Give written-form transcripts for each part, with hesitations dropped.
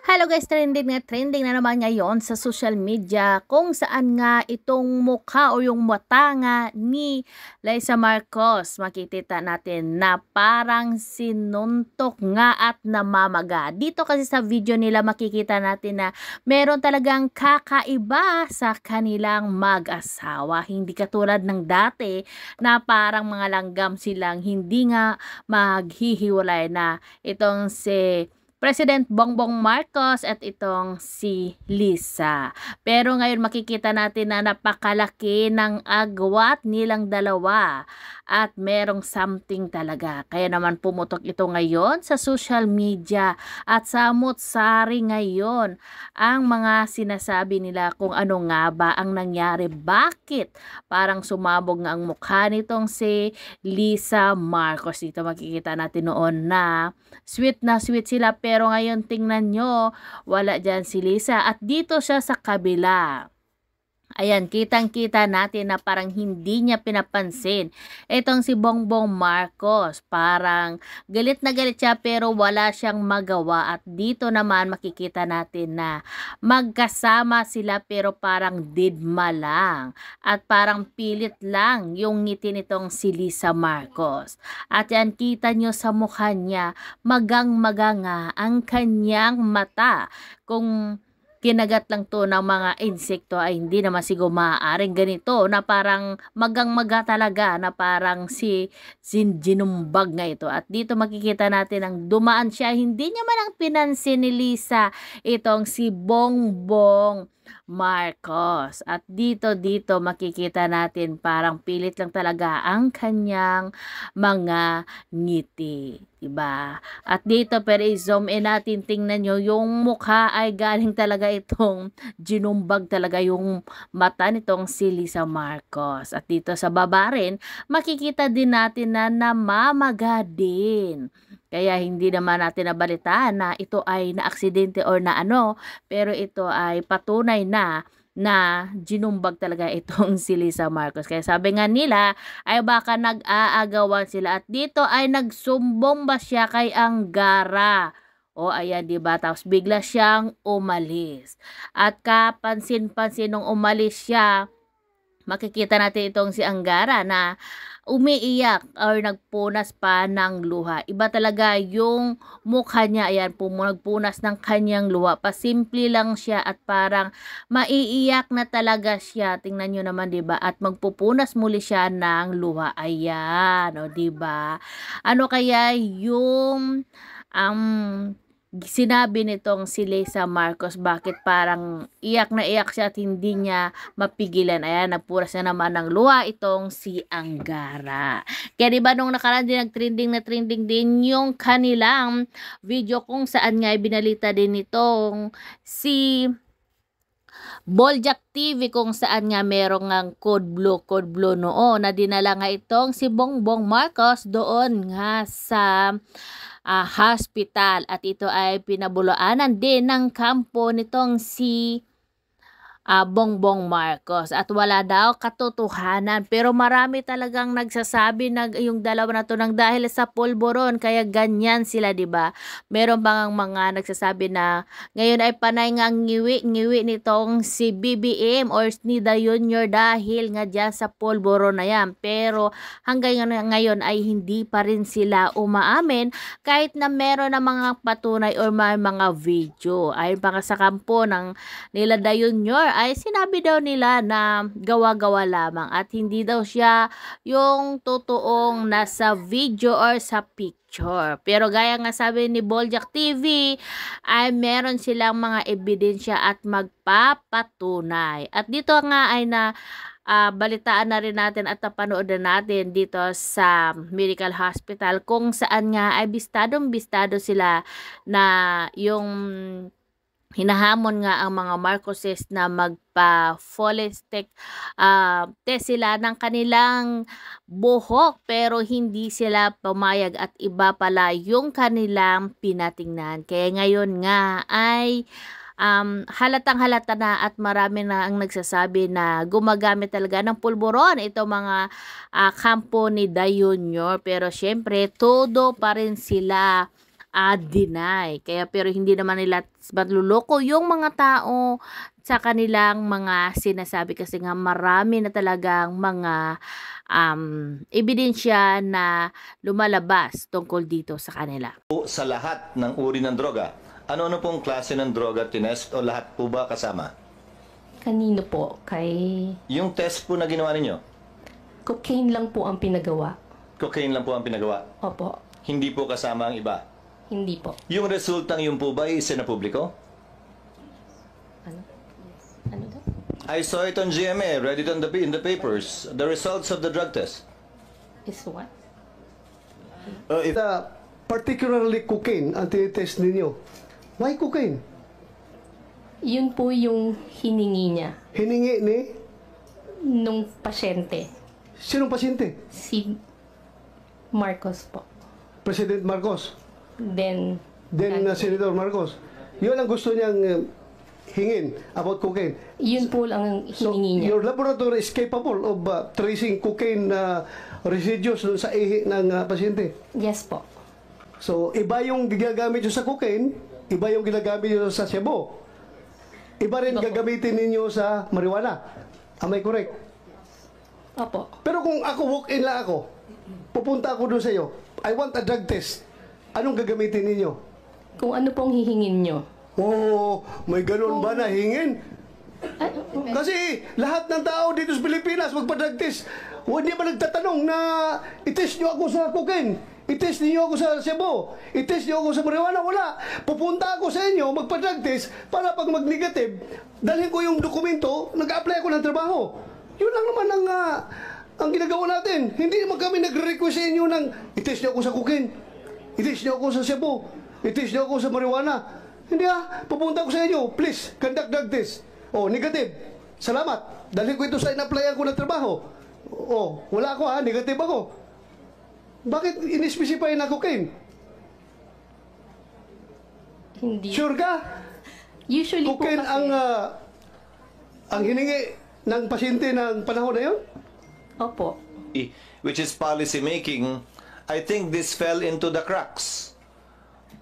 Hello guys, trending na naman ngayon sa social media kung saan nga itong mukha o yung mata nga ni Liza Marcos makikita natin na parang sinuntok nga at namamaga. Dito kasi sa video nila makikita natin na meron talagang kakaiba sa kanilang mag-asawa. Hindi katulad ng dati na parang mga langgam silang hindi nga maghihiwalay na itong si President Bongbong Marcos at itong si Lisa. Pero ngayon makikita natin na napakalaki ng agwat nilang dalawa at merong something talaga. Kaya naman pumutok ito ngayon sa social media at samot-sari ngayon ang mga sinasabi nila kung ano nga ba ang nangyari. Bakit parang sumabog nga ang mukha nitong si Lisa Marcos. Dito makikita natin noon na sweet sila pero ngayon tingnan nyo, wala dyan si Lisa at dito siya sa kabila. Ayan, kitang-kita natin na parang hindi niya pinapansin. Itong si Bongbong Marcos, parang galit na galit siya pero wala siyang magawa. At dito naman makikita natin na magkasama sila pero parang didma lang. At parang pilit lang yung ngiti nitong si Lisa Marcos. At yan, kita nyo sa mukha niya, magang-maga nga ang kanyang mata. Kung kinagat lang to ng mga insekto ay hindi naman siguro maaaring ganito na parang magang-maga talaga na parang si ginumbag nga ito. At dito makikita natin ang dumaan siya, hindi niya man ang pinansin ni Lisa itong si Bongbong Marcos. At dito makikita natin parang pilit lang talaga ang kanyang mga ngiti. Diba? At dito pero i-zoom in natin, tingnan nyo, yung mukha ay galing talaga itong ginumbag talaga yung mata nitong si Lisa Marcos. At dito sa baba rin, makikita din natin na namamaga din. Kaya hindi naman natin nabalitaan na ito ay na-aksidente or na ano, pero ito ay patunay na ginumbag talaga itong si Lisa Marcos. Kaya sabi nga nila ay baka nag-aagawan sila at dito ay nagsumbong ba siya kay Anggara. O ayan, diba? Tapos bigla siyang umalis. At kapansin-pansin nung umalis siya, makikita natin itong si Anggara na umiiyak or nagpunas pa ng luha. Iba talaga yung mukha niya. Ayan, nagpunas ng kanyang luha. Pasimple lang siya at parang maiiyak na talaga siya. Tingnan nyo naman, diba? At magpupunas muli siya ng luha. Ayan, o diba? Ano kaya yung sinabi nitong si Lisa Marcos, bakit parang iyak na iyak siya at hindi niya mapigilan. Ayan, nagpuras na naman ng luha itong si Anggara. Kaya diba nung nakaraan din nag-trending din yung kanilang video kung saan nga binalita din itong si Boljak TV kung saan nga merong ng code blue noon na dinala nga itong si Bongbong Marcos doon nga sa hospital at ito ay pinabulaanan din ng kampo nitong si Bongbong Marcos at wala daw katotohanan pero marami talagang nagsasabi na yung dalawa na to nang dahil sa pulburon kaya ganyan sila, diba? Meron bang mga nagsasabi na ngayon ay panay nga ngiwi nitong si BBM or ni Junior dahil nga dyan sa pulburon na yan, pero hanggang ngayon ay hindi pa rin sila umaamin kahit na meron na mga patunay or may mga video. Ayon pa nga sa kampo ng nila Junior ay sinabi daw nila na gawa-gawa lamang at hindi daw siya yung totoong nasa video or sa picture. Pero gaya nga sabi ni Boljak TV ay meron silang mga ebidensya at magpapatunay. At dito nga ay balitaan na rin natin at napanood na natin dito sa medical hospital kung saan nga ay bistado sila na yung hinahamon nga ang mga Marcoses na magpa-holistic test sila ng kanilang buhok pero hindi sila pumayag at iba pala yung kanilang pinatingnan. Kaya ngayon nga ay halatang-halata na at marami na ang nagsasabi na gumagamit talaga ng pulburon ito mga kampo ni Junior pero syempre todo pa rin sila deny. Kaya pero hindi naman nila manluloko yung mga tao sa kanilang mga sinasabi kasi nga marami na talagang mga ebidensya na lumalabas tungkol dito sa kanila. Sa lahat ng uri ng droga, ano-ano pong klase ng droga tinest o lahat po ba kasama? Kanino po? Kay Yung test po na ginawa ninyo, cocaine lang po ang pinagawa. cocaine lang po ang pinagawa. Opo, Hindi po kasama ang iba. hindi po. Yung resultang yun po ba isinapubliko? Ano? Ano daw? I saw it on GMA, read it on in the papers. The results of the drug test. Is what? Particularly cocaine ang tinitest ninyo. Why cocaine? Yun po yung hiningi niya Hiningi ni nung pasyente. sinong pasyente? Si Marcos po. President Marcos. Then, Senator Marcos. Yun ang gusto niyang hingin about cocaine. yun po lang ang So, hiningi niya. your laboratory is capable of tracing cocaine residues dun sa ihi ng pasyente. Yes po. So, iba yung ginagamit nyo sa cocaine, iba yung ginagamit nyo sa Cebu. Iba rin Opo. gagamitin ninyo sa marijuana. Am I correct? Opo. Pero kung ako, walk-in lang ako, pupunta ako doon sa iyo, I want a drug test. Anong gagamitin ninyo? Kung ano pong hihingin nyo. Oh, may ganun ba na hingin? Ah, Kasi lahat ng tao dito sa Pilipinas magpa-drug test. Hindi ba nagtatanong na itest nyo ako sa cocaine? Itest niyo ako sa Cebu? Itest niyo ako sa marijuana? Wala. Pupunta ako sa inyo, magpa-drug test para pag mag-negative, dalhin ko yung dokumento, nag-apply ako ng trabaho. Yun lang naman ang ginagawa natin. Hindi naman kami nagre-request sa inyo ng itest niyo ako sa cocaine. Itest niyo ako sa Cebu. Itest niyo ako sa marijuana. Hindi pupunta ako sa inyo. Please, conduct drug test. Oh, negative. Salamat. Dalhin ko ito sa in-applyan ko ng trabaho. Oh, wala ako negative ako. Bakit in-specify na cocaine? hindi. Sure ka? Usually Cocaine po kasi, ang hiningi ng pasyente ng panahon na yun? Opo. Which is policy making. I think this fell into the cracks.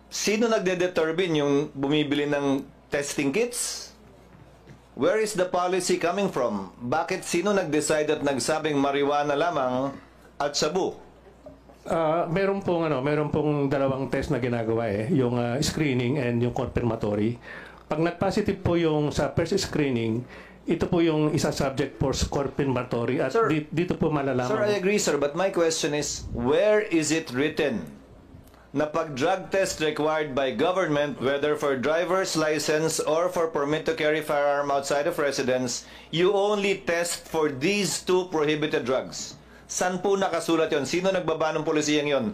Sino nagde-determine yung bumibili ng testing kits? Where is the policy coming from? Bakit sino nag-decide at nagsabing marijuana lamang at sabu? Meron pong dalawang test na ginagawa yung screening and yung confirmatory. Pag nag-positive po yung sa first screening, ito po yung isa subject for confirmatory at Sir, dito po malalaman. Sir, I agree, sir, but my question is, where is it written na pag drug test required by government, whether for driver's license or for permit to carry firearm outside of residence, you only test for these two prohibited drugs? San po nakasulat yon? Sino nagbaba ng polisiyang yon?